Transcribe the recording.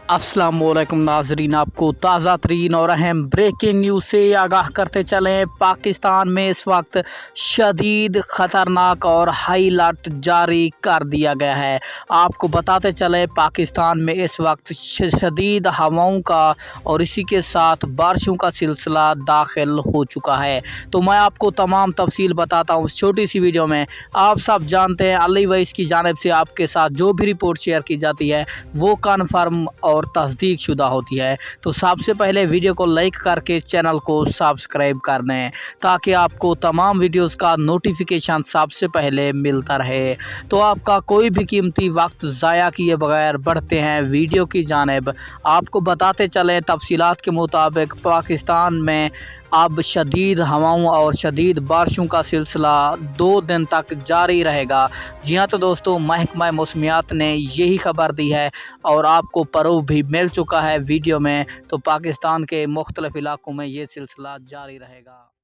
अस्सलाम वालेकुम नाजरीन, आपको ताज़ा तरीन और अहम ब्रेकिंग न्यूज़ से आगाह करते चलें। पाकिस्तान में इस वक्त शदीद ख़तरनाक और हाई अलर्ट जारी कर दिया गया है। आपको बताते चलें, पाकिस्तान में इस वक्त शदीद हवाओं का और इसी के साथ बारिशों का सिलसिला दाखिल हो चुका है। तो मैं आपको तमाम तफसील बताता हूँ इस छोटी सी वीडियो में। आप सब जानते हैं, अली वैस की जानिब से आपके साथ जो भी रिपोर्ट शेयर की जाती है वो कन्फर्म और तस्दीक शुदा होती है। तो सबसे पहले वीडियो को लाइक करके चैनल को सब्सक्राइब कर दें ताकि आपको तमाम वीडियोस का नोटिफिकेशन सबसे पहले मिलता रहे। तो आपका कोई भी कीमती वक्त ज़ाया किए बगैर बढ़ते हैं वीडियो की जानिब। आपको बताते चलें, तफसीलात के मुताबिक पाकिस्तान में अब शदीद हवाओं और शदीद बारिशों का सिलसिला 2 दिन तक जारी रहेगा। जी हाँ, तो दोस्तों, महकमा मौसमियात ने यही खबर दी है और आपको प्रूफ भी मिल चुका है वीडियो में। तो पाकिस्तान के मुख्तलिफ इलाकों में ये सिलसिला जारी रहेगा।